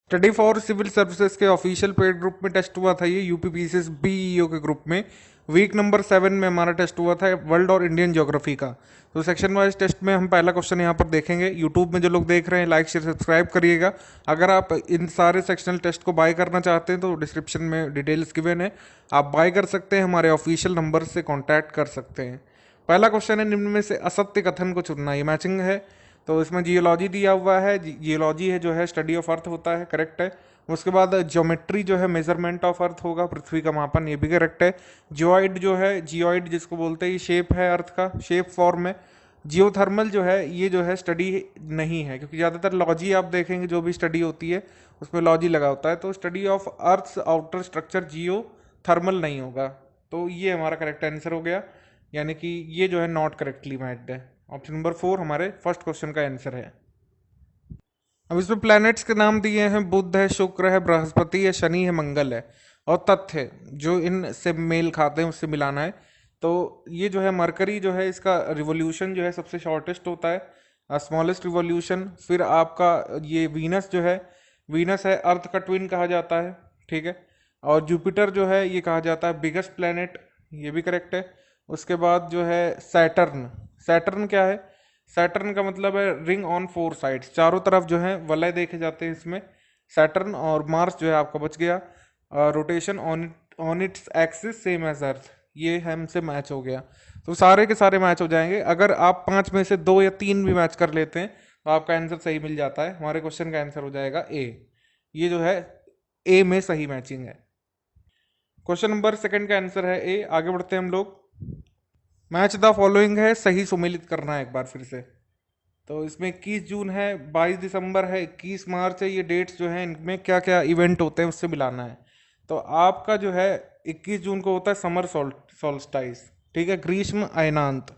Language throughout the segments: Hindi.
स्टडी फॉर सिविल सर्विसेज के ऑफिशियल पेड ग्रुप में टेस्ट हुआ था ये यूपीपीसीएस बीईओ के ग्रुप में। वीक नंबर 7 में हमारा टेस्ट हुआ था वर्ल्ड और इंडियन ज्योग्राफी का। तो सेक्शन वाइज टेस्ट में हम पहला क्वेश्चन यहाँ पर देखेंगे। यूट्यूब में जो लोग देख रहे हैं लाइक शेयर सब्सक्राइब करिएगा। अगर आप इन सारे सेक्शनल टेस्ट को बाय करना चाहते हैं तो डिस्क्रिप्शन में डिटेल्स गिवन है, आप बाय कर सकते हैं, हमारे ऑफिशियल नंबर से कॉन्टैक्ट कर सकते हैं। पहला क्वेश्चन है निम्न में से असत्य कथन को चुनना। ये मैचिंग है, तो इसमें जियोलॉजी दिया हुआ है। जियोलॉजी है जो है स्टडी ऑफ अर्थ होता है, करेक्ट है। उसके बाद ज्योमेट्री जो है मेजरमेंट ऑफ अर्थ होगा, पृथ्वी का मापन, ये भी करेक्ट है। जियोइड जो है, जियोइड जिसको बोलते हैं, ये शेप है अर्थ का, शेप फॉर्म में। जियोथर्मल जो है ये जो है स्टडी नहीं है, क्योंकि ज़्यादातर लॉजी आप देखेंगे जो भी स्टडी होती है उसमें लॉजी लगा होता है, तो study of earth outer structure Jio thermal नहीं होगा। तो ये हमारा करेक्ट आंसर हो गया, यानी कि ये जो है नॉट करेक्टली मैच्ड है। ऑप्शन नंबर 4 हमारे फर्स्ट क्वेश्चन का आंसर है। अब इसमें प्लैनेट्स के नाम दिए हैं, बुध है, शुक्र है, बृहस्पति है, शनि है, मंगल है। और तथ्य जो इन से मेल खाते हैं उससे मिलाना है। तो ये जो है मरकरी जो है इसका रिवोल्यूशन जो है सबसे शॉर्टेस्ट होता है, स्मॉलेस्ट रिवोल्यूशन। फिर आपका ये वीनस जो है, वीनस है अर्थ का ट्विन कहा जाता है, ठीक है। और जुपिटर जो है ये कहा जाता है बिगेस्ट प्लैनेट, ये भी करेक्ट है। उसके बाद जो है सैटर्न, सैटर्न क्या है? सैटर्न का मतलब है रिंग ऑन 4 साइड्स, चारों तरफ जो है वलय देखे जाते हैं इसमें सैटर्न। और मार्स जो है आपका बच गया, rotation on its axis same as earth, ये हमसे मैच हो गया। तो सारे के सारे मैच हो जाएंगे। अगर आप 5 में से 2 या 3 भी मैच कर लेते हैं तो आपका आंसर सही मिल जाता है। हमारे क्वेश्चन का आंसर हो जाएगा ए, ये जो है ए में सही मैचिंग है। क्वेश्चन नंबर सेकंड का आंसर है ए। आगे बढ़ते हैं हम लोग। मैच द फॉलोइंग है, सही सुमेलित करना है एक बार फिर से। तो इसमें 21 जून है, 22 दिसंबर है, 21 मार्च है, ये डेट्स जो हैं इनमें क्या क्या इवेंट होते हैं उससे मिलाना है। तो आपका जो है 21 जून को होता है समर सोल्स्टाइस, ठीक है, ग्रीष्म अयनांत,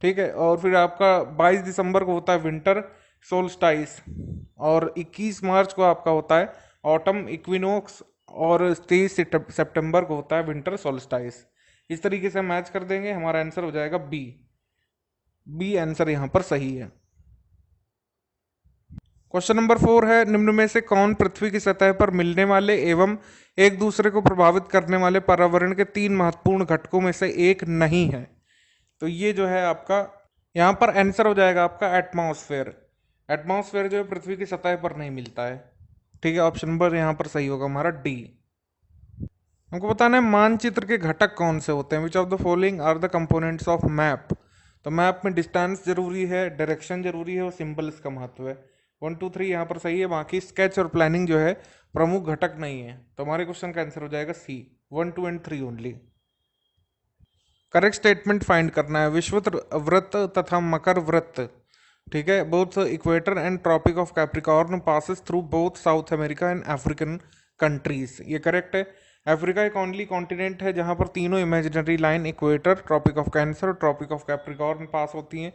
ठीक है। और फिर आपका 22 दिसंबर को होता है विंटर सोल्स्टाइस। और 21 मार्च को आपका होता है ऑटम इक्विनोक्स। और 23 सितंबर को होता है विंटर सोल्स्टाइस। इस तरीके से मैच कर देंगे, हमारा आंसर हो जाएगा बी। बी आंसर यहाँ पर सही है। क्वेश्चन नंबर 4 है, निम्न में से कौन पृथ्वी की सतह पर मिलने वाले एवं एक दूसरे को प्रभावित करने वाले पर्यावरण के 3 महत्वपूर्ण घटकों में से एक नहीं है? तो ये जो है आपका यहाँ पर आंसर हो जाएगा आपका एटमॉस्फेयर। एटमॉस्फेयर जो है पृथ्वी की सतह पर नहीं मिलता है, ठीक है। ऑप्शन नंबर यहाँ पर सही होगा हमारा डी। हमको बताना है मानचित्र के घटक कौन से होते हैं। Which of the following are the components of map? तो मैप में डिस्टेंस जरूरी है, डायरेक्शन जरूरी है और सिंबल्स का महत्व है। 1 2 3 यहाँ पर सही है, बाकी स्केच और प्लानिंग जो है प्रमुख घटक नहीं है। तो हमारे क्वेश्चन का आंसर हो जाएगा C, 1 2 and 3 only. Correct statement find करना है। विश्व वृत्त तथा मकर वृत्त, ठीक है, both equator and tropic of capricorn passes through both South America and African countries, ये करेक्ट है। अफ्रीका एक ओनली कॉन्टिनेंट है जहां पर तीनों imaginary line equator, tropic of cancer और ट्रॉपिक ऑफ कैप्रिकॉर्न पास होती हैं,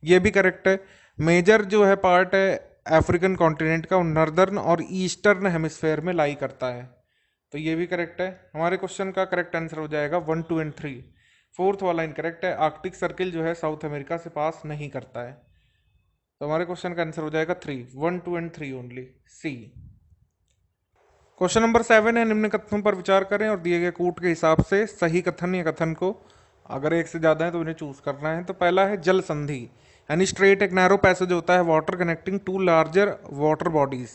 ये भी करेक्ट है। मेजर जो है पार्ट है अफ्रीकन कॉन्टिनेंट का, नॉर्दर्न और ईस्टर्न हेमिस्फेयर में लाई करता है, तो ये भी करेक्ट है। हमारे क्वेश्चन का करेक्ट आंसर हो जाएगा 1 2 एंड 3। फोर्थ वाला इनकरेक्ट है, आर्कटिक सर्किल जो है साउथ अमेरिका से पास नहीं करता है। तो हमारे क्वेश्चन का आंसर हो जाएगा 3, 1 2 and 3 only, C. Question number 7 है, निम्न कथनों पर विचार करें और दिए गए कूट के हिसाब से सही कथन या कथन को, अगर एक से ज्यादा है तो उन्हें चूज करना है। तो पहला है जल संधि, यानी स्ट्रेट एक नैरो पैसेज होता है water connecting to larger water bodies.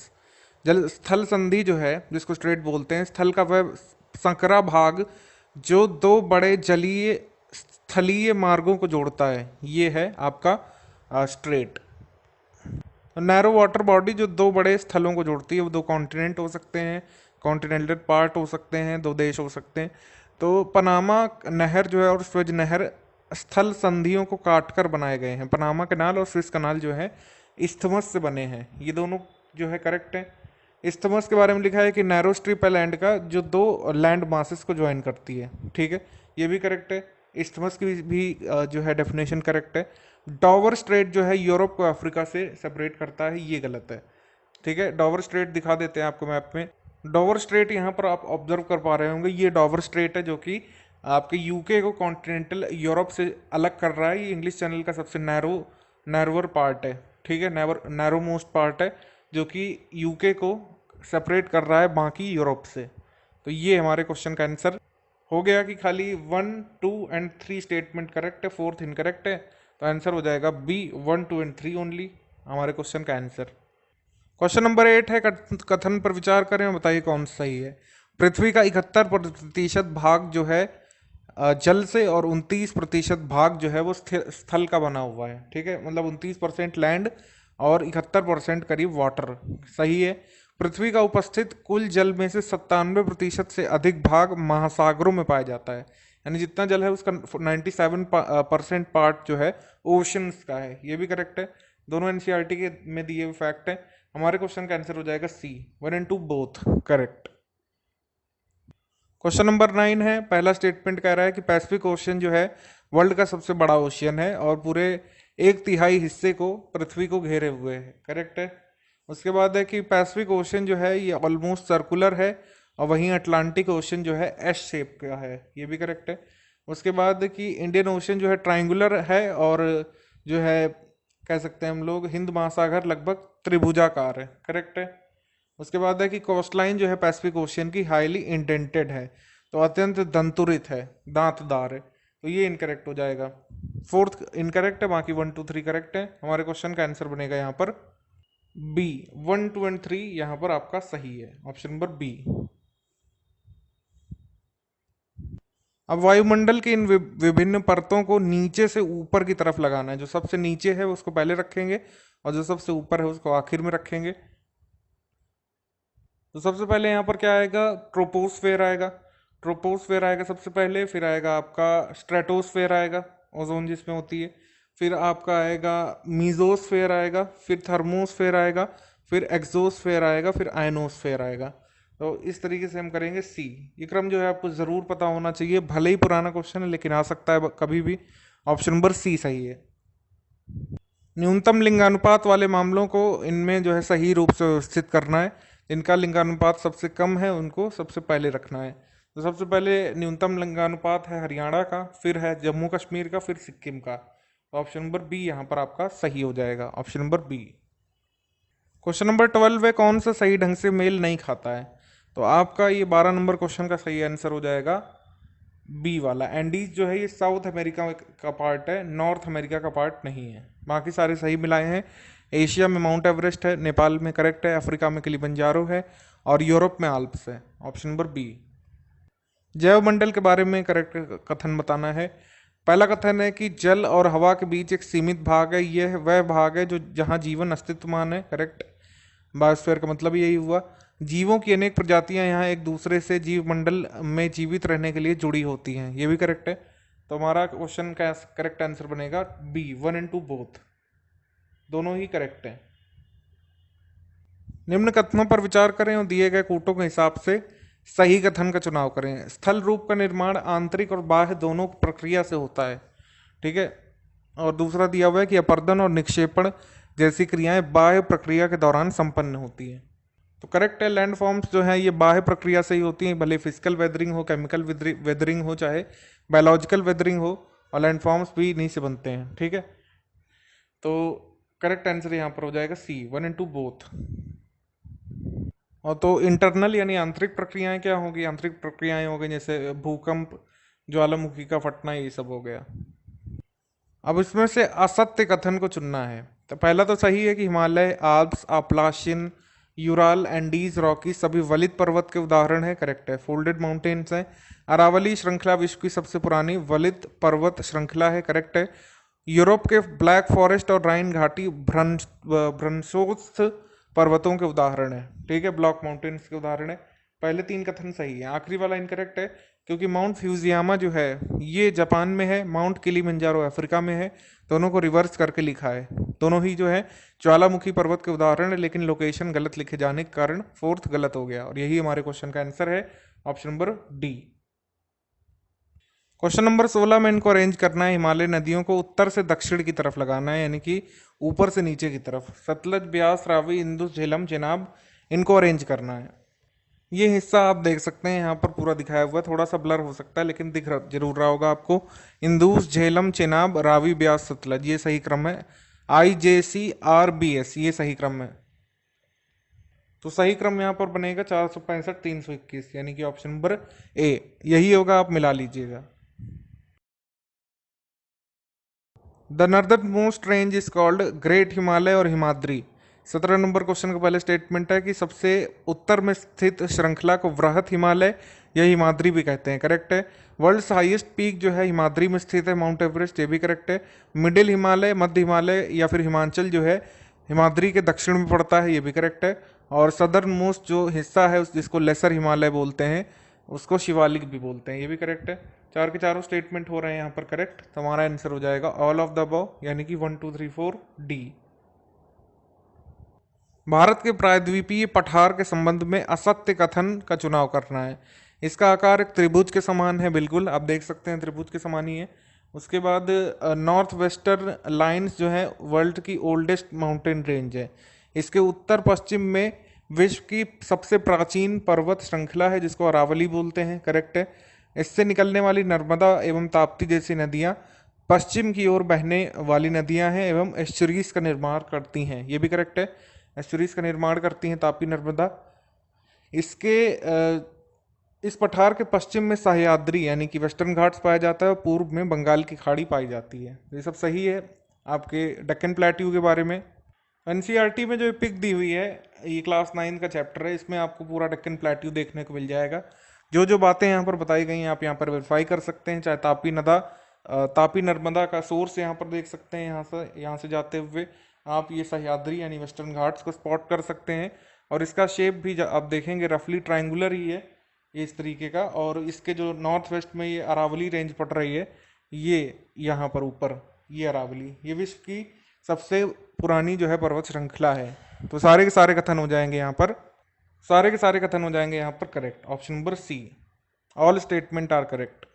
जल स्थल संधि जो है जिसको स्ट्रेट बोलते हैं, स्थल का वह संकरा भाग जो दो बड़े जलीय स्थलीय मार्गों को जोड़ता है, ये है आपका स्ट्रेट। नैरो वाटर बॉडी जो दो बड़े स्थलों को जोड़ती है, वो दो कॉन्टिनेंट हो सकते हैं, कॉन्टिनेंटल पार्ट हो सकते हैं, दो देश हो सकते हैं। तो पनामा नहर जो है और स्वेज नहर स्थल संधियों को काटकर बनाए गए हैं। पनामा कनाल और स्विस कनाल जो है इस्थमस से बने हैं, ये दोनों जो है करेक्ट है। इस्थमस के बारे में लिखा है कि नैरो स्ट्रिप है लैंड का जो दो लैंड मासेस को ज्वाइन करती है, ठीक है, ये भी करेक्ट है। इस्थमस की भी जो है डेफिनेशन करेक्ट है। डॉवर स्ट्रेट जो है यूरोप को अफ्रीका से सेपरेट करता है, ये गलत है, ठीक है। डॉवर स्ट्रेट दिखा देते हैं आपको मैप में। डॉवर स्ट्रेट यहाँ पर आप ऑब्जर्व कर पा रहे होंगे, ये डॉवर स्ट्रेट है जो कि आपके यूके को कॉन्टिनेंटल यूरोप से अलग कर रहा है। ये इंग्लिश चैनल का सबसे नैरोवर पार्ट है, ठीक है, नैरो मोस्ट पार्ट है जो कि यूके को सेपरेट कर रहा है बाकी यूरोप से। तो ये हमारे क्वेश्चन का आंसर हो गया कि खाली 1, 2 एंड 3 स्टेटमेंट करेक्ट है, 4th इनकरेक्ट है। तो आंसर हो जाएगा बी 1, 2 एंड 3 ओनली हमारे क्वेश्चन का आंसर। क्वेश्चन नंबर 8 है, कथन पर विचार करें और बताइए कौन सा सही है। पृथ्वी का 71% भाग जो है जल से और 29% भाग जो है वो स्थल का बना हुआ है। ठीक है, मतलब 29% लैंड और 71% करीब वाटर। सही है। पृथ्वी का उपस्थित कुल जल में से 97% से अधिक भाग महासागरों में पाया जाता है। यानी जितना जल है उसका 97% पार्ट जो है ओशंस का है। ये भी करेक्ट है, दोनों एनसीईआरटी के में दिए हुए फैक्ट है। हमारे क्वेश्चन का आंसर हो जाएगा C 1 and 2 both correct. Question number 9 है, पहला स्टेटमेंट कह रहा है कि पैसिफिक ओशियन जो है वर्ल्ड का सबसे बड़ा ओशियन है और पूरे 1/3 हिस्से को पृथ्वी को घेरे हुए है। करेक्ट है। उसके बाद है कि पैसिफिक ओशियन जो है ये ऑलमोस्ट सर्कुलर है और वहीं अटलांटिक ओशियन जो है एस शेप का है। ये भी करेक्ट है। उसके बाद कि इंडियन ओशियन जो है ट्राइंगुलर है और जो है कह सकते हैं हम लोग हिंद महासागर लगभग त्रिभुजाकार है। करेक्ट है। उसके बाद है कि कोस्टलाइन जो है पैसिफिक ओशियन की हाईली इंडेंटेड है, तो अत्यंत दंतुरित है, दांतदार है। तो ये इनकरेक्ट हो जाएगा। 4th इनकरेक्ट है, बाकी 1, 2, 3 करेक्ट है। हमारे क्वेश्चन का आंसर बनेगा यहाँ पर बी 1, 2 एंड 3 यहाँ पर आपका सही है, ऑप्शन नंबर बी। अब वायुमंडल के इन विभिन्न परतों को नीचे से ऊपर की तरफ लगाना है। जो सबसे नीचे है उसको पहले रखेंगे और जो सबसे ऊपर है उसको आखिर में रखेंगे। तो सबसे पहले यहाँ पर क्या आएगा, ट्रोपोस्फेयर आएगा। ट्रोपोस्फेयर आएगा सबसे पहले, फिर आएगा आपका स्ट्रेटोस्फेयर आएगा, ओजोन जिसमें होती है। फिर आपका आएगा मीजोस्फेयर आएगा, फिर थर्मोस्फेयर आएगा, फिर एक्सोस्फेयर आएगा, फिर आयनोस्फेयर आएगा। तो इस तरीके से हम करेंगे सी। ये क्रम जो है आपको ज़रूर पता होना चाहिए, भले ही पुराना क्वेश्चन है लेकिन आ सकता है कभी भी। ऑप्शन नंबर सी सही है। न्यूनतम लिंगानुपात वाले मामलों को इनमें जो है सही रूप से व्यवस्थित करना है। जिनका लिंगानुपात सबसे कम है उनको सबसे पहले रखना है। तो सबसे पहले न्यूनतम लिंगानुपात है हरियाणा का, फिर है जम्मू कश्मीर का, फिर सिक्किम का। तो ऑप्शन नंबर बी यहाँ पर आपका सही हो जाएगा, option number B. Question number 12 है, कौन सा सही ढंग से मेल नहीं खाता है। तो आपका ये 12 नंबर क्वेश्चन का सही आंसर हो जाएगा बी वाला। एंडीज जो है ये साउथ अमेरिका का पार्ट है, नॉर्थ अमेरिका का पार्ट नहीं है। बाकी सारे सही मिलाए हैं। एशिया में माउंट एवरेस्ट है, नेपाल में करेक्ट है, अफ्रीका में किलिमंजारो है और यूरोप में आल्प्स है, ऑप्शन नंबर बी। जैव मंडल के बारे में करेक्ट कथन बताना है। पहला कथन है कि जल और हवा के बीच एक सीमित भाग है, यह वह भाग है जो जहाँ जीवन अस्तित्वमान है। करेक्ट। बायोस्फीयर का मतलब यही हुआ। जीवों की अनेक प्रजातियां यहाँ एक दूसरे से जीव मंडल में जीवित रहने के लिए जुड़ी होती हैं। ये भी करेक्ट है। तो हमारा क्वेश्चन का करेक्ट आंसर बनेगा बी 1 एंड 2 बोथ, दोनों ही करेक्ट हैं। निम्न कथनों पर विचार करें और दिए गए कूटों के हिसाब से सही कथन का चुनाव करें। स्थल रूप का निर्माण आंतरिक और बाह्य दोनों प्रक्रिया से होता है। ठीक है। और दूसरा दिया हुआ है कि अपर्दन और निक्षेपण जैसी क्रियाएं बाह्य प्रक्रिया के दौरान संपन्न होती हैं। तो करेक्ट है, लैंड फॉर्म्स जो है ये बाह्य प्रक्रिया से ही होती हैं, भले फिजिकल वेदरिंग हो, केमिकल वेदरिंग हो, चाहे बायोलॉजिकल वेदरिंग हो, और लैंड फॉर्म्स भी इन्हीं से बनते हैं। ठीक है। तो करेक्ट आंसर यहाँ पर हो जाएगा सी 1 एंड 2 बोथ। और तो इंटरनल यानी आंतरिक प्रक्रियाएं क्या होगी, आंतरिक प्रक्रियाएं हो गई जैसे भूकंप, ज्वालामुखी का फटना, ये सब हो गया। अब इसमें से असत्य कथन को चुनना है। तो पहला तो सही है कि Himalaya, Alps, Appalachian, Ural, Andes, Rocky सभी वलित पर्वत के उदाहरण है। करेक्ट है। फोल्डेड माउंटेन्स हैं। अरावली श्रृंखला विश्व की सबसे पुरानी वलित पर्वत श्रृंखला है। करेक्ट है। यूरोप के ब्लैक फॉरेस्ट और राइन घाटी भ्रंशोत्स पर्वतों के उदाहरण है। ठीक है, ब्लॉक माउंटेन्स के उदाहरण है। पहले 3 कथन सही है, आखिरी वाला इनकरेक्ट है क्योंकि माउंट फ्यूजियामा जो है ये जापान में है, माउंट किलिमंजारो अफ्रीका में है। दोनों को रिवर्स करके लिखा है। दोनों ही जो है ज्वालामुखी पर्वत के उदाहरण है, लेकिन लोकेशन गलत लिखे जाने के कारण 4th गलत हो गया और यही हमारे क्वेश्चन का आंसर है, option number D. Question number 16 में इनको अरेंज करना है। हिमालय नदियों को उत्तर से दक्षिण की तरफ लगाना है, यानी कि ऊपर से नीचे की तरफ। सतलज, ब्यास, रावी, इंदुस, झेलम, चेनाब, इनको अरेंज करना है। ये हिस्सा आप देख सकते हैं यहाँ पर पूरा दिखाया हुआ है, थोड़ा सा ब्लर हो सकता है लेकिन दिख जरूर रहा होगा आपको। इंदुस, झेलम, चेनाब, रावी, ब्यास, सतलज, ये सही क्रम है। IJC RBS ये सही क्रम है। तो सही क्रम यहाँ पर बनेगा 465 321, यानी कि ऑप्शन नंबर ए यही होगा, आप मिला लीजिएगा। The northern most range is called great Himalaya और हिमाद्री। 17 नंबर क्वेश्चन का पहले स्टेटमेंट है कि सबसे उत्तर में स्थित श्रृंखला को वृहत हिमालय या हिमाद्री भी कहते हैं, करेक्ट है। वर्ल्ड्स हाईएस्ट पीक जो है हिमाद्री में स्थित है, माउंट एवरेस्ट, ये भी करेक्ट है। मिडिल हिमालय, मध्य हिमालय या फिर हिमाचल जो है हिमाद्री के दक्षिण में पड़ता है, ये भी करेक्ट है। और सदर्न मोस्ट जो हिस्सा है जिसको लेसर हिमालय बोलते हैं उसको शिवालिक भी बोलते हैं, ये भी करेक्ट है। चार के चारों स्टेटमेंट हो रहे हैं यहाँ पर करेक्ट, तो हमारा आंसर हो जाएगा ऑल ऑफ द अबव, यानी कि 1 2 3 4 डी। भारत के प्रायद्वीपीय पठार के संबंध में असत्य कथन का चुनाव करना है। इसका आकार एक त्रिभुज के समान है, बिल्कुल आप देख सकते हैं त्रिभुज के समान ही है। उसके बाद नॉर्थ वेस्टर्न लाइन्स जो है वर्ल्ड की ओल्डेस्ट माउंटेन रेंज है। इसके उत्तर पश्चिम में विश्व की सबसे प्राचीन पर्वत श्रृंखला है जिसको अरावली बोलते हैं, करेक्ट है। इससे निकलने वाली नर्मदा एवं ताप्ती जैसी नदियाँ पश्चिम की ओर बहने वाली नदियाँ हैं एवं एस्चुरीज का निर्माण करती हैं, ये भी करेक्ट है। एस्चुरीज का निर्माण करती हैं ताप्ती नर्मदा। इसके इस पठार के पश्चिम में सह्याद्री यानी कि वेस्टर्न घाट्स पाया जाता है और पूर्व में बंगाल की खाड़ी पाई जाती है। ये सब सही है आपके डेक्कन प्लेट्यू के बारे में। एनसीईआरटी में जो पिक दी हुई है ये क्लास 9 का चैप्टर है, इसमें आपको पूरा डेक्कन प्लेट्यू देखने को मिल जाएगा। जो जो बातें यहाँ पर बताई गई हैं आप यहाँ पर वेरीफाई कर सकते हैं, चाहे तापी नर्मदा का सोर्स यहाँ पर देख सकते हैं, यहाँ से जाते हुए आप ये सह्याद्री यानी वेस्टर्न घाट्स को स्पॉट कर सकते हैं। और इसका शेप भी आप देखेंगे रफली ट्रायंगुलर ही है ये इस तरीके का। और इसके जो नॉर्थ वेस्ट में ये अरावली रेंज पड़ रही है, ये यहाँ पर ऊपर ये अरावली, ये विश्व की सबसे पुरानी जो है पर्वत श्रृंखला है। तो सारे के सारे कथन हो जाएंगे यहाँ पर, सारे के सारे कथन हो जाएंगे यहाँ पर correct, option number C, all statement are correct.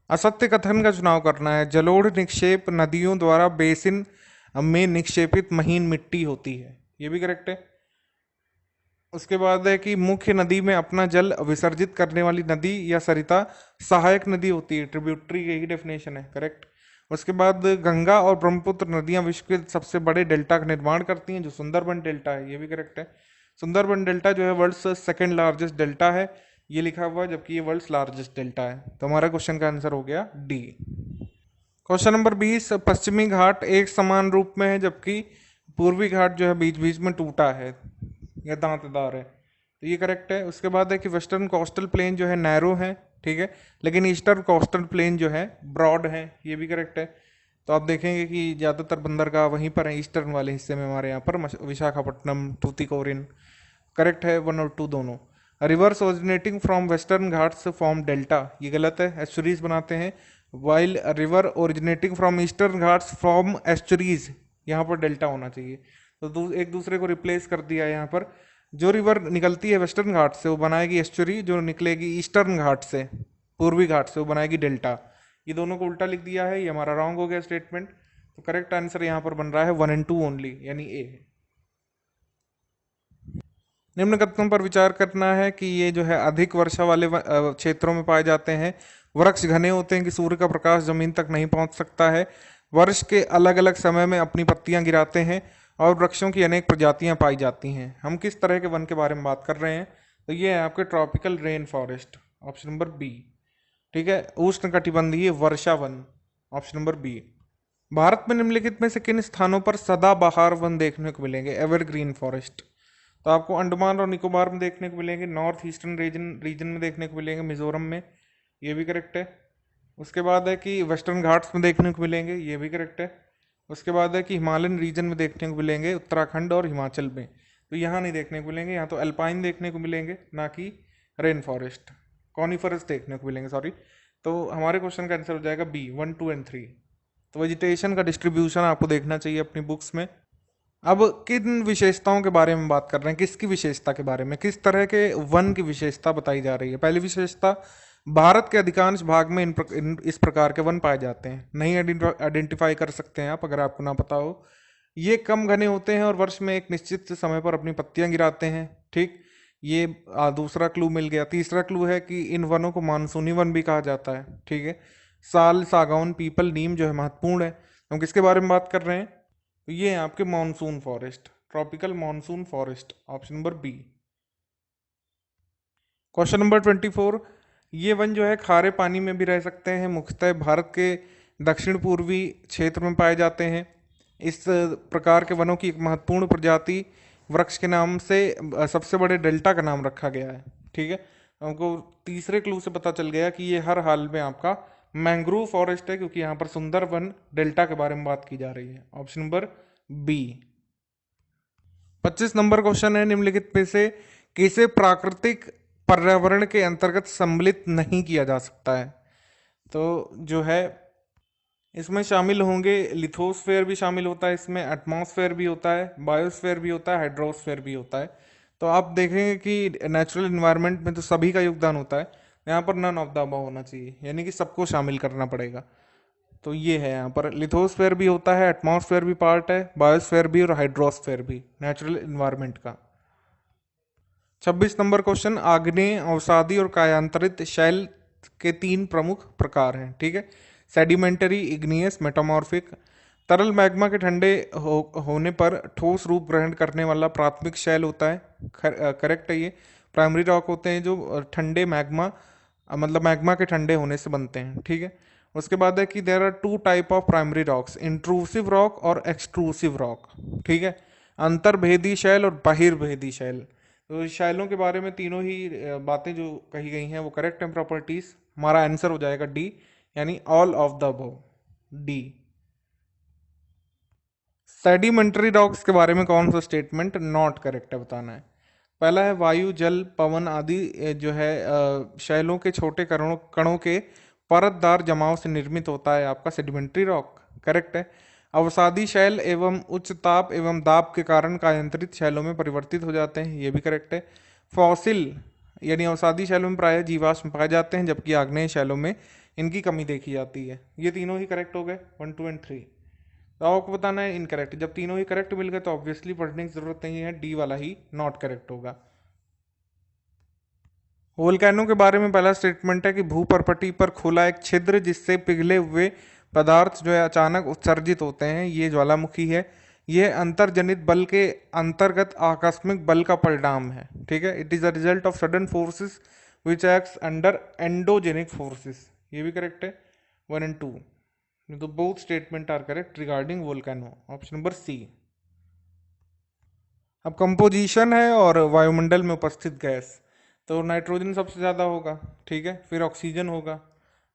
असत्य कथन का चुनाव करना है। जलोढ़ निक्षेप नदियों द्वारा बेसिन में निक्षेपित महीन मिट्टी होती है, ये भी करेक्ट है। उसके बाद है कि मुख्य नदी में अपना जल विसर्जित करने वाली नदी या सरिता सहायक नदी होती है, ट्रिब्यूटरी, यही डेफिनेशन है, करेक्ट। उसके बाद गंगा और ब्रह्मपुत्र नदियां विश्व के सबसे बड़े डेल्टा का निर्माण करती हैं जो सुंदरबन डेल्टा है, ये भी करेक्ट है। सुंदरबन डेल्टा जो है वर्ल्ड्स सेकंड लार्जेस्ट डेल्टा है, ये लिखा हुआ है, जबकि ये वर्ल्ड्स लार्जेस्ट डेल्टा है। तो हमारा क्वेश्चन का आंसर हो गया डी। क्वेश्चन नंबर 20, पश्चिमी घाट एक समान रूप में है जबकि पूर्वी घाट जो है बीच बीच में टूटा है या दांतदार है, तो ये करेक्ट है। उसके बाद है कि वेस्टर्न कोस्टल प्लेन जो है नैरो है, ठीक है, लेकिन ईस्टर्न कोस्टल प्लेन जो है ब्रॉड है, ये भी करेक्ट है। तो आप देखेंगे कि ज़्यादातर बंदरगाह वहीं पर है ईस्टर्न वाले हिस्से में, हमारे यहाँ पर विशाखापट्टनम, टूतीकोरिन, करेक्ट है 1 और 2 दोनों। Reverse originating from western Ghats form delta, ये गलत है, एस्चुरीज बनाते हैं। While river originating from eastern Ghats form estuaries, यहाँ पर डेल्टा होना चाहिए। तो एक दूसरे को रिप्लेस कर दिया है यहाँ पर। जो रिवर निकलती है वेस्टर्न घाट से वो बनाएगी एस्चुरी, जो निकलेगी ईस्टर्न घाट से, पूर्वी घाट से, वो बनाएगी डेल्टा। ये दोनों को उल्टा लिख दिया है, ये हमारा रॉन्ग हो गया स्टेटमेंट। तो करेक्ट आंसर यहाँ पर बन रहा है 1 और 2 ओनली, यानी ए। निम्न कथनों पर विचार करना है कि ये जो है अधिक वर्षा वाले क्षेत्रों में पाए जाते हैं। वृक्ष घने होते हैं कि सूर्य का प्रकाश जमीन तक नहीं पहुंच सकता है। वर्ष के अलग अलग समय में अपनी पत्तियां गिराते हैं और वृक्षों की अनेक प्रजातियां पाई जाती हैं। हम किस तरह के वन के बारे में बात कर रहे हैं? तो ये है आपके tropical rain forest, option number B, ठीक है। उष्ण कटिबंधीय वर्षा वन, ऑप्शन नंबर बी। भारत में निम्नलिखित में से किन स्थानों पर सदाबहार वन देखने को मिलेंगे? Evergreen forest. तो आपको अंडमान और निकोबार में देखने को मिलेंगे, नॉर्थ ईस्टर्न रीजन में देखने को मिलेंगे, मिजोरम में, ये भी करेक्ट है। उसके बाद है कि वेस्टर्न घाट्स में देखने को मिलेंगे, ये भी करेक्ट है। उसके बाद है कि हिमालयन रीजन में देखने को मिलेंगे, उत्तराखंड और हिमाचल में। तो यहाँ नहीं देखने को मिलेंगे, यहाँ तो अल्पाइन देखने को मिलेंगे, ना कि रेन फॉरेस्ट, कॉनिफरस देखने को मिलेंगे, सॉरी। तो हमारे क्वेश्चन का आंसर हो जाएगा बी, 1 2 और 3। तो वेजिटेशन का डिस्ट्रीब्यूशन आपको देखना चाहिए अपनी बुक्स में। अब किन विशेषताओं के बारे में बात कर रहे हैं, किसकी विशेषता के बारे में, किस तरह के वन की विशेषता बताई जा रही है? पहली विशेषता, भारत के अधिकांश भाग में इस प्रकार के वन पाए जाते हैं। नहीं आइडेंटिफाई कर सकते हैं आप अगर आपको ना पता हो। ये कम घने होते हैं और वर्ष में एक निश्चित समय पर अपनी पत्तियां गिराते हैं, ठीक। ये दूसरा क्लू मिल गया। तीसरा क्लू है कि इन वनों को मानसूनी वन भी कहा जाता है, ठीक है। साल, सागौन, पीपल, नीम जो है महत्वपूर्ण है। हम किसके बारे में बात कर रहे हैं? तो ये है आपके monsoon forest, tropical monsoon forest, option number B. Question number 24, ये वन जो है खारे पानी में भी रह सकते हैं, मुख्यतः भारत के दक्षिण पूर्वी क्षेत्र में पाए जाते हैं। इस प्रकार के वनों की एक महत्वपूर्ण प्रजाति वृक्ष के नाम से सबसे बड़े डेल्टा का नाम रखा गया है। ठीक है, हमको तीसरे क्लू से पता चल गया कि ये हर हाल में आपका मैंग्रोव फॉरेस्ट है, क्योंकि यहाँ पर सुंदरवन डेल्टा के बारे में बात की जा रही है, option number B. 25 number question है, निम्नलिखित में से किसे प्राकृतिक पर्यावरण के अंतर्गत सम्मिलित नहीं किया जा सकता है? तो जो है इसमें शामिल होंगे, लिथोस्फेयर भी शामिल होता है इसमें, एटमॉस्फेयर भी होता है, बायोस्फेयर भी होता है, हाइड्रोस्फेयर भी होता है। तो आप देखेंगे कि नेचुरल इन्वायरमेंट में तो सभी का योगदान होता है, यहाँ पर नन ऑफ द अबव होना चाहिए, यानी कि सबको शामिल करना पड़ेगा। तो ये है, यहाँ पर लिथोस्फेयर भी होता है, एटमॉस्फेयर भी पार्ट है, बायोस्फेयर भी और हाइड्रोस्फेयर भी नेचुरल इन्वायरमेंट का। 26 नंबर क्वेश्चन, आग्नेय, अवसादी और कायांतरित शैल के 3 प्रमुख प्रकार हैं। ठीक है, सेडिमेंटरी, इग्नियस, मेटामॉर्फिक। तरल मैग्मा के ठंडे होने पर ठोस रूप ग्रहण करने वाला प्राथमिक शैल होता है, करेक्ट है ये। प्राइमरी रॉक होते हैं जो ठंडे मैग्मा मतलब मैग्मा के ठंडे होने से बनते हैं। ठीक है, उसके बाद है कि there are 2 type of primary rocks, intrusive rock और एक्सट्रूसिव रॉक। ठीक है, अंतर्भेदी शैल और बहिर्भेदी शैल। तो शैलों के बारे में तीनों ही बातें जो कही गई हैं वो करेक्ट हैं प्रॉपर्टीज। हमारा आंसर हो जाएगा डी, यानी all of the above, D. Sedimentary rocks के बारे में कौन सा स्टेटमेंट नॉट करेक्ट है बताना है। पहला है वायु, जल, पवन आदि जो है शैलों के छोटे कणों कणों के परतदार जमाव से निर्मित होता है आपका सेडिमेंट्री रॉक, करेक्ट है। अवसादी शैल एवं उच्च ताप एवं दाब के कारण कायांतरित शैलों में परिवर्तित हो जाते हैं, ये भी करेक्ट है। फॉसिल यानी अवसादी शैलों में प्रायः जीवाश्म पाए जाते हैं, जबकि आग्नेय शैलों में इनकी कमी देखी जाती है। ये तीनों ही करेक्ट हो गए, 1, 2 एंड 3। तो आपको बताना है इनकरेक्ट। जब तीनों ही करेक्ट मिल गए तो ऑब्वियसली पढ़ने की जरूरत नहीं है, डी वाला ही नॉट करेक्ट होगा। वोल्केनो के बारे में पहला स्टेटमेंट है कि भूपर्पटी पर खुला एक छिद्र जिससे पिघले हुए पदार्थ जो है अचानक उत्सर्जित होते हैं, ये ज्वालामुखी है। यह अंतर्जनित बल के अंतर्गत आकस्मिक बल का परिणाम है। ठीक है, it is a result of sudden forces which acts under endogenic forces, ये भी करेक्ट है, 1 एंड 2। तो both statement are correct regarding volcano, option number C. अब कंपोजिशन है और वायुमंडल में उपस्थित गैस, तो नाइट्रोजन सबसे ज़्यादा होगा, ठीक है, फिर ऑक्सीजन होगा,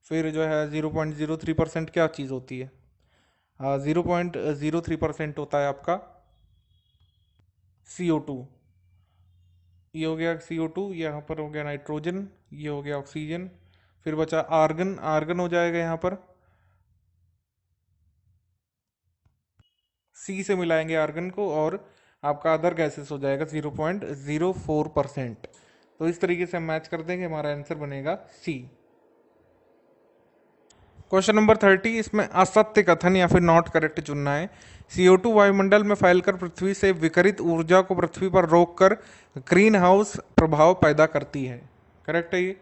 फिर जो है 0.03% क्या चीज़ होती है, 0.03% होता है आपका CO2। ये हो गया CO2, यहाँ पर हो गया नाइट्रोजन, ये हो गया ऑक्सीजन, फिर बचा आर्गन, आर्गन हो जाएगा यहाँ पर सी से मिलाएंगे आर्गन को, और आपका अदर गैसेस हो जाएगा 0.04%। तो इस तरीके से हम मैच कर देंगे, हमारा आंसर बनेगा सी। क्वेश्चन नंबर 30, इसमें असत्य कथन या फिर नॉट करेक्ट चुनना है। CO2 वायुमंडल में फैलकर पृथ्वी से विकिरित ऊर्जा को पृथ्वी पर रोककर ग्रीन हाउस प्रभाव पैदा करती है, करेक्ट है ये।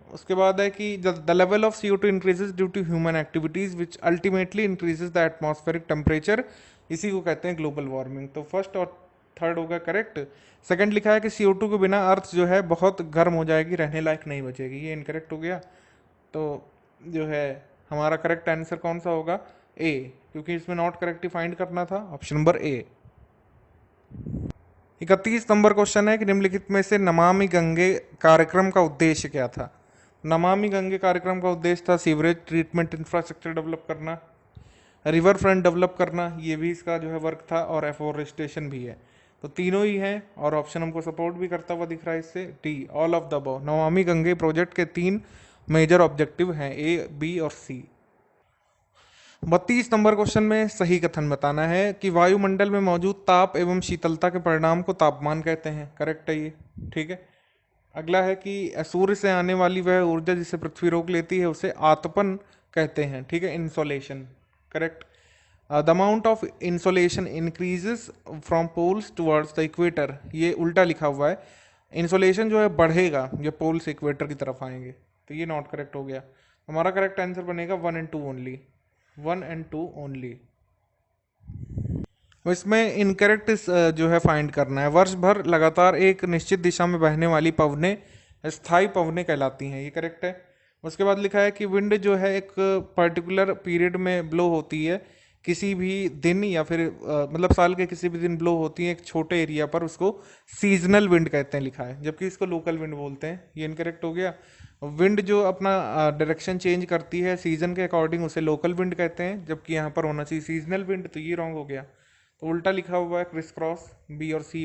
उसके बाद है कि the level of CO2 increases due to human activities which ultimately increases the atmospheric temperature, इसी को कहते हैं ग्लोबल वार्मिंग। तो फर्स्ट और थर्ड होगा करेक्ट। सेकंड लिखा है कि CO2 के बिना अर्थ जो है बहुत गर्म हो जाएगी, रहने लायक नहीं बचेगी, ये इनकरेक्ट हो गया। तो जो है हमारा करेक्ट आंसर कौन सा होगा, ए, क्योंकि इसमें नॉट करेक्ट फाइंड करना था, option number A. 31 number question है कि निम्नलिखित में से नमामि गंगे कार्यक्रम का उद्देश्य क्या था। नमामि गंगे कार्यक्रम का उद्देश्य था सीवरेज ट्रीटमेंट इंफ्रास्ट्रक्चर डेवलप करना, रिवर फ्रंट डेवलप करना, ये भी इसका जो है वर्क था, और एफोरेस्टेशन भी है। तो तीनों ही हैं, और ऑप्शन हमको सपोर्ट भी करता हुआ दिख रहा है इससे, D, all of the above. Namami Gange project के 3 मेजर ऑब्जेक्टिव हैं, ए, बी और सी। 32 नंबर क्वेश्चन में सही कथन बताना है कि वायुमंडल में मौजूद ताप एवं शीतलता के परिणाम को तापमान कहते हैं, करेक्ट है ये, ठीक है। अगला है कि सूर्य से आने वाली वह ऊर्जा जिसे पृथ्वी रोक लेती है उसे आतपन कहते हैं, ठीक है, insolation, correct. The amount of insolation increases from poles towards the equator, ये उल्टा लिखा हुआ है, इंसोलेशन जो है बढ़ेगा जब पोल से इक्वेटर की तरफ आएंगे, तो ये नॉट करेक्ट हो गया। हमारा करेक्ट आंसर बनेगा 1 एंड 2 ओनली, 1 एंड 2 ओनली। इसमें इनकरेक्ट जो है फाइंड करना है। वर्ष भर लगातार एक निश्चित दिशा में बहने वाली पवनें स्थायी पवनें कहलाती हैं, ये करेक्ट है। उसके बाद लिखा है कि विंड जो है एक पर्टिकुलर पीरियड में ब्लो होती है, किसी भी दिन या फिर मतलब साल के किसी भी दिन ब्लो होती है एक छोटे एरिया पर, उसको सीजनल विंड कहते हैं लिखा है, जबकि इसको लोकल विंड बोलते हैं। ये इनकरेक्ट हो गया। विंड जो अपना डायरेक्शन चेंज करती है सीजन के अकॉर्डिंग, उसे लोकल विंड कहते हैं, जबकि यहाँ पर होना चाहिए सीजनल विंड, तो ये रॉन्ग हो गया। तो उल्टा लिखा हुआ है क्रिस क्रॉस, बी और सी।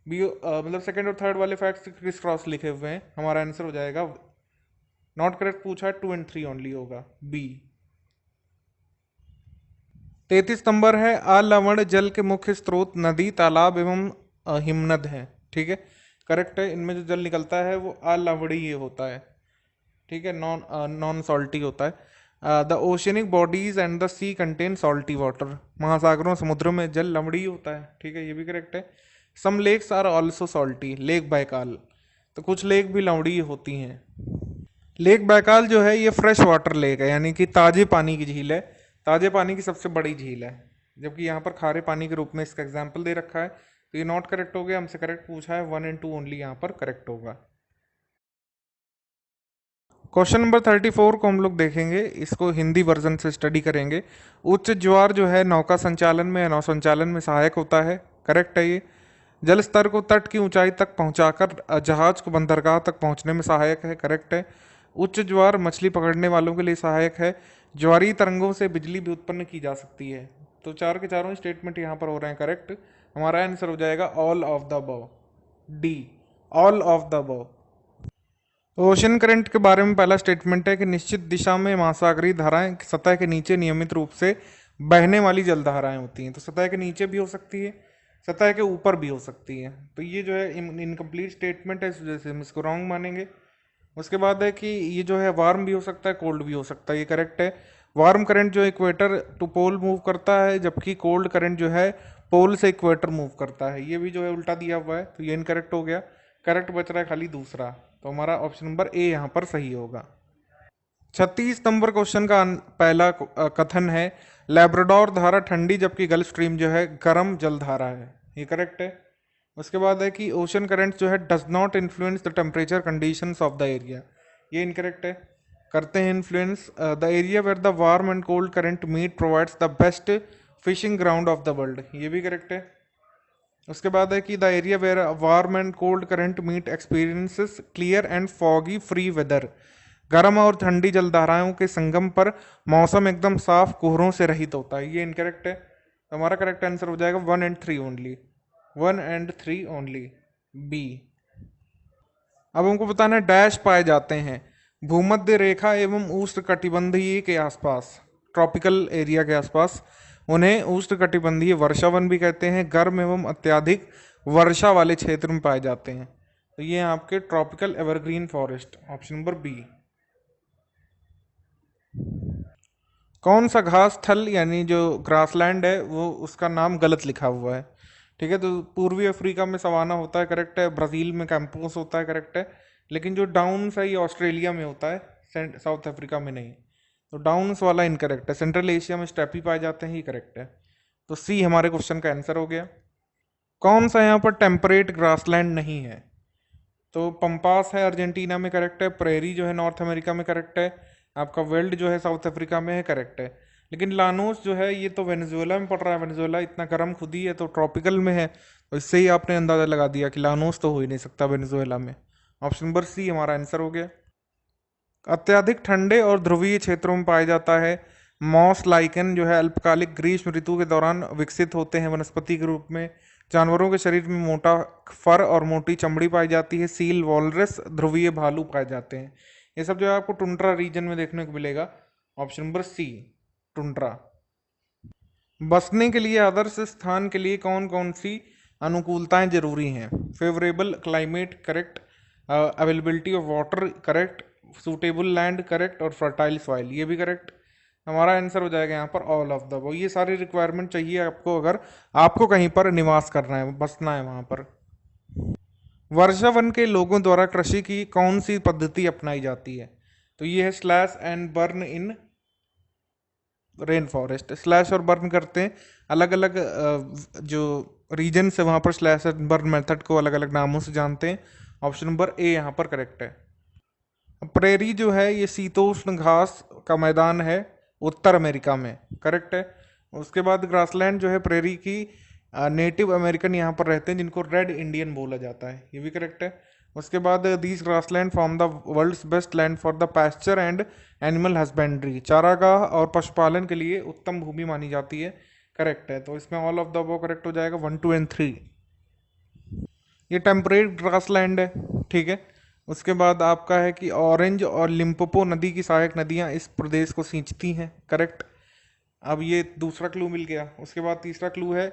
बी मतलब सेकंड और थर्ड वाले फैक्ट्स क्रिस क्रॉस लिखे हुए हैं, हमारा आंसर हो जाएगा। नॉट करेक्ट पूछा है, 2 और 3 ओनली होगा, बी। 33 नंबर है, अलवण जल के मुख्य स्रोत नदी, तालाब एवं हिमनद है। ठीक है, करेक्ट है। इनमें जो जल निकलता है वो अलवणीय होता है। ठीक है, नॉन सॉल्टी होता है। The oceanic bodies and the sea contain salty water, महासागरों समुद्रों में जल लवणीय होता है। ठीक है, ये भी करेक्ट है। Some lakes are also salty, lake Baikal, तो कुछ लेक भी लवणीय होती हैं। लेक बैकाल जो है ये फ्रेश वाटर लेक है, यानी कि ताजे पानी की झील है, ताजे पानी की सबसे बड़ी झील है, जबकि यहाँ पर खारे पानी के रूप में इसका एग्जाम्पल दे रखा है। तो ये नॉट करेक्ट हो गया, हमसे करेक्ट पूछा है, 1 और 2 ओनली यहाँ पर करेक्ट होगा। क्वेश्चन नंबर 34 को हम लोग देखेंगे, इसको हिंदी वर्जन से स्टडी करेंगे। उच्च ज्वार जो है नौका संचालन में या नौ संचालन में सहायक होता है, करेक्ट है ये। जल स्तर को तट की ऊंचाई तक पहुंचाकर जहाज को बंदरगाह तक पहुंचने में सहायक है, करेक्ट है। उच्च ज्वार मछली पकड़ने वालों के लिए सहायक है। ज्वारीय तरंगों से बिजली भी उत्पन्न की जा सकती है। तो चार के चारों स्टेटमेंट यहाँ पर हो रहे हैं करेक्ट। हमारा आंसर हो जाएगा all of the above, D, all of the above. Ocean current के बारे में पहला स्टेटमेंट है कि निश्चित दिशा में महासागरीय धाराएं सतह के नीचे नियमित रूप से बहने वाली जलधाराएं होती हैं। तो सतह के नीचे भी हो सकती है, सतह के ऊपर भी हो सकती है। तो ये जो है इनकम्प्लीट स्टेटमेंट है, इस वजह से हम इसको रॉन्ग मानेंगे। उसके बाद है कि ये जो है वार्म भी हो सकता है, कोल्ड भी हो सकता है, ये करेक्ट है। वार्म करंट जो इक्वेटर टू पोल मूव करता है, जबकि कोल्ड करंट जो है पोल से इक्वेटर मूव करता है। ये भी जो है उल्टा दिया हुआ है, तो ये इनकरेक्ट हो गया। करेक्ट बच रहा है खाली दूसरा, तो हमारा ऑप्शन नंबर ए यहाँ पर सही होगा। 36 नंबर क्वेश्चन का पहला कथन है, लैब्राडोर धारा ठंडी जबकि गल्फ स्ट्रीम जो है गर्म जल धारा है, ये करेक्ट है। उसके बाद है कि ओशन करंट जो है does not influence the temperature conditions of the area, ये इनकरेक्ट है। करते हैं influence, the area where the warm and cold current meet provides the best fishing ground of the world, ये भी करेक्ट है। उसके बाद है कि the area where warm and cold current meet experiences clear and foggy free weather, गर्म और ठंडी जलधाराओं के संगम पर मौसम एकदम साफ कोहरों से रहित होता है, ये इनकरेक्ट है। तो हमारा करेक्ट आंसर हो जाएगा 1 और 3 ओनली, 1 और 3 ओनली, बी। अब हमको बताना है डैश पाए जाते हैं भूमध्य रेखा एवं उष्णकटिबंधीय के आसपास, ट्रॉपिकल एरिया के आसपास, उन्हें उष्णकटिबंधीय वर्षावन भी कहते हैं, गर्म एवं अत्यधिक वर्षा वाले क्षेत्र में पाए जाते हैं। तो ये आपके tropical evergreen forest, option number B. कौन सा घास थल यानी जो ग्रासलैंड है वो उसका नाम गलत लिखा हुआ है। ठीक है, तो पूर्वी अफ्रीका में सवाना होता है, करेक्ट है। ब्राज़ील में कैंपोस होता है, करेक्ट है। लेकिन जो डाउन्स है ये ऑस्ट्रेलिया में होता है, साउथ अफ्रीका में नहीं। तो डाउन्स वाला इनकरेक्ट है। सेंट्रल एशिया में स्टेपी पाए जाते हैं, ये करेक्ट है। तो सी हमारे क्वेश्चन का आंसर हो गया। कौन सा यहाँ पर टेम्परेट ग्रासलैंड नहीं है? तो पंपास है अर्जेंटीना में, करेक्ट है। प्रेरी जो है नॉर्थ अमेरिका में, करेक्ट है। आपका वेल्ड जो है साउथ अफ्रीका में है, करेक्ट है। लेकिन लानोस जो है ये तो वेनेजुएला में पड़ रहा है, वेनेजुएला इतना गर्म खुद ही है, तो ट्रॉपिकल में है। तो इससे ही आपने अंदाजा लगा दिया कि लानोस तो हो ही नहीं सकता वेनेजुएला में। ऑप्शन नंबर सी हमारा आंसर हो गया। अत्यधिक ठंडे और ध्रुवीय क्षेत्रों में पाया जाता है। मॉस लाइकन जो है अल्पकालिक ग्रीष्म ऋतु के दौरान विकसित होते हैं वनस्पति के रूप में। जानवरों के शरीर में मोटा फर और मोटी चमड़ी पाई जाती है। सील, वॉलरस, ध्रुवीय भालू पाए जाते हैं। ये सब जो है आपको टुंड्रा रीजन में देखने को मिलेगा। Option number C, tundra. बसने के लिए आदर्श स्थान के लिए कौन कौन सी अनुकूलताएं जरूरी हैं? Favourable climate, correct. Availability of water, correct. Suitable land, correct. और फर्टाइल सॉइल, ये भी करेक्ट। हमारा आंसर हो जाएगा यहाँ पर ऑल ऑफ द अबव। ये सारी रिक्वायरमेंट चाहिए आपको अगर आपको कहीं पर निवास करना है, बसना है वहाँ पर। वर्षावन के लोगों द्वारा कृषि की कौन सी पद्धति अपनाई जाती है? तो ये है slash and burn in rain forest. Slash और बर्न करते हैं, अलग अलग जो रीजन है वहाँ पर स्लैश और बर्न मेथड को अलग अलग नामों से जानते हैं। ऑप्शन नंबर ए यहाँ पर करेक्ट है। प्रेरी जो है ये शीतोष्ण घास का मैदान है उत्तर अमेरिका में, करेक्ट है। उसके बाद ग्रासलैंड जो है प्रेरी की नेटिव अमेरिकन यहाँ पर रहते हैं जिनको रेड इंडियन बोला जाता है, ये भी करेक्ट है। उसके बाद these grassland form the world's best land for the pasture and animal husbandry, चारागाह और पशुपालन के लिए उत्तम भूमि मानी जाती है, करेक्ट है। तो इसमें all of the above correct हो जाएगा 1, 2 एंड 3। ये टेम्परेट ग्रासलैंड है, ठीक है। उसके बाद आपका है कि ऑरेंज और लिम्पोपो नदी की सहायक नदियां इस प्रदेश को सींचती हैं, करेक्ट। अब ये दूसरा क्लू मिल गया। उसके बाद तीसरा क्लू है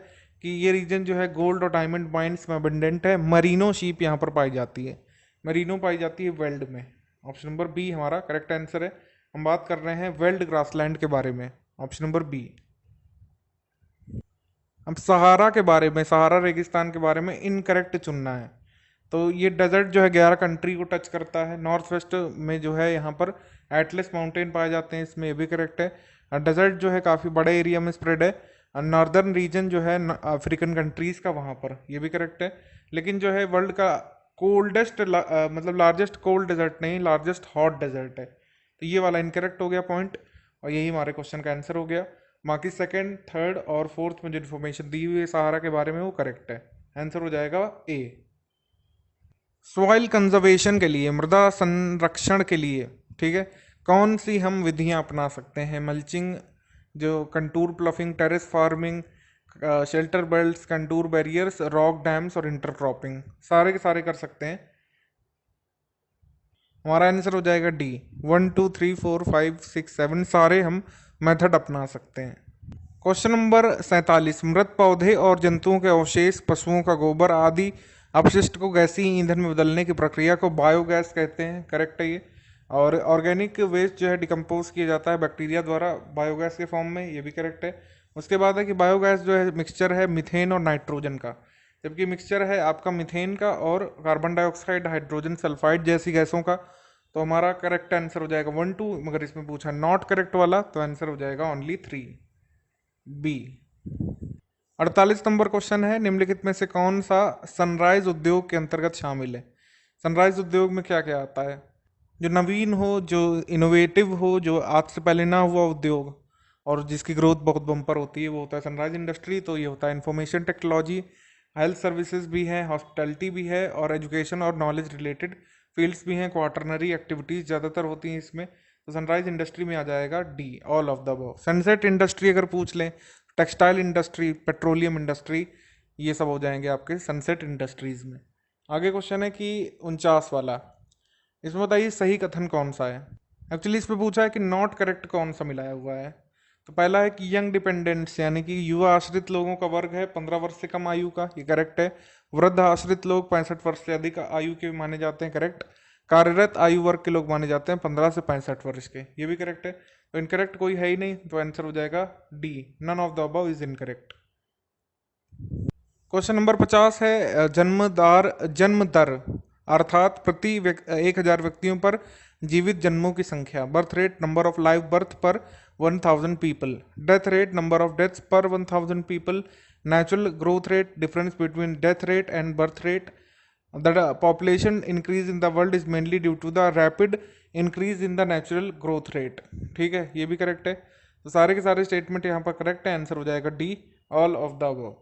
कि ये रीजन जो है गोल्ड और डायमंड माइंस में अबंडेंट है। मरीनो शीप यहाँ पर पाई जाती है, मरीनो पाई जाती है वेल्ड में। ऑप्शन नंबर बी हमारा करेक्ट आंसर है। हम बात कर रहे हैं वेल्ड ग्रासलैंड के बारे में, ऑप्शन नंबर बी। अब सहारा के बारे में, सहारा रेगिस्तान के बारे में इनकरेक्ट चुनना है। तो ये डेजर्ट जो है 11 कंट्री को टच करता है। नॉर्थ वेस्ट में जो है यहाँ पर एटलस माउंटेन पाए जाते हैं, इसमें ये भी करेक्ट है। डेजर्ट जो है काफ़ी बड़े एरिया में स्प्रेड है। नॉर्दर्न रीजन जो है अफ्रीकन कंट्रीज का वहाँ पर, ये भी करेक्ट है। लेकिन जो है वर्ल्ड का कोल्डेस्ट मतलब लार्जेस्ट कोल्ड डेजर्ट नहीं, लार्जेस्ट हॉट डेजर्ट है। तो ये वाला इनकरेक्ट हो गया पॉइंट, और यही हमारे क्वेश्चन का आंसर हो गया। बाकी सेकंड, थर्ड और फोर्थ में जो इन्फॉर्मेशन दी हुई है सहारा के बारे में वो करेक्ट है। आंसर हो जाएगा ए। सॉइल कंजर्वेशन के लिए, मृदा संरक्षण के लिए, ठीक है, कौन सी हम विधियां अपना सकते हैं? मल्चिंग, जो contour ploughing, terrace farming, shelter belts, contour barriers, rock dams और इंटरक्रॉपिंग, सारे के सारे कर सकते हैं। हमारा आंसर हो जाएगा डी। 1, 2, 3, 4, 5, 6, 7 सारे हम मेथड अपना सकते हैं। क्वेश्चन नंबर 47, मृत पौधे और जंतुओं के अवशेष, पशुओं का गोबर आदि अपशिष्ट को गैसीय ईंधन में बदलने की प्रक्रिया को बायोगैस कहते हैं, करेक्ट है ये। और ऑर्गेनिक वेस्ट जो है डिकम्पोज किया जाता है बैक्टीरिया द्वारा बायोगैस के फॉर्म में, ये भी करेक्ट है। उसके बाद है कि बायोगैस जो है मिक्सचर है मिथेन और नाइट्रोजन का, जबकि मिक्सचर है आपका मिथेन का और कार्बन डाइऑक्साइड, हाइड्रोजन सल्फाइड जैसी गैसों का। तो हमारा करेक्ट आंसर हो जाएगा 1, 2, मगर इसमें पूछा नॉट करेक्ट वाला, तो आंसर हो जाएगा ओनली 3, बी। 48 नंबर क्वेश्चन है, निम्नलिखित में से कौन सा सनराइज उद्योग के अंतर्गत शामिल है? सनराइज उद्योग में क्या क्या आता है? जो नवीन हो, जो इनोवेटिव हो, जो आज से पहले ना हुआ उद्योग और जिसकी ग्रोथ बहुत बम्पर होती है, वो होता है सनराइज इंडस्ट्री। तो ये होता है इंफॉर्मेशन टेक्नोलॉजी, हेल्थ सर्विसेज भी है, हॉस्पिटैलिटी भी है, और एजुकेशन और नॉलेज रिलेटेड फील्ड्स भी हैं। क्वार्टरनरी एक्टिविटीज़ ज़्यादातर होती हैं इसमें। तो सनराइज इंडस्ट्री में आ जाएगा D, all of the above. Sunset industry अगर पूछ लें, टेक्सटाइल इंडस्ट्री, पेट्रोलियम इंडस्ट्री, ये सब हो जाएंगे आपके सनसेट इंडस्ट्रीज में। आगे क्वेश्चन है कि 49 वाला, इसमें बताइए सही कथन कौन सा है? एक्चुअली इस पे पूछा है कि नॉट करेक्ट कौन सा मिलाया हुआ है। तो पहला है कि यंग डिपेंडेंट्स यानी कि युवा आश्रित लोगों का वर्ग है 15 वर्ष से कम आयु का, ये करेक्ट है। वृद्ध आश्रित लोग 65 वर्ष से अधिक आयु के माने जाते हैं, करेक्ट। कार्यरत आयु वर्ग के लोग माने जाते हैं 15 से 65 वर्ष के, ये भी करेक्ट है। तो इनकरेक्ट कोई है ही नहीं, तो आंसर हो जाएगा D, none of the above is incorrect. Question number 50 है, जन्म दर अर्थात प्रति 1000 व्यक्तियों पर जीवित जन्मों की संख्या, birth rate number of live birth पर 1000 people, death rate number of deaths पर 1000 people, natural growth rate difference between death rate and birth rate, the population increase in the world is mainly due to the rapid increase in the natural growth rate, ठीक है, ये भी करेक्ट है। तो सारे के सारे स्टेटमेंट यहाँ पर करेक्ट है, आंसर हो जाएगा D, all of the above.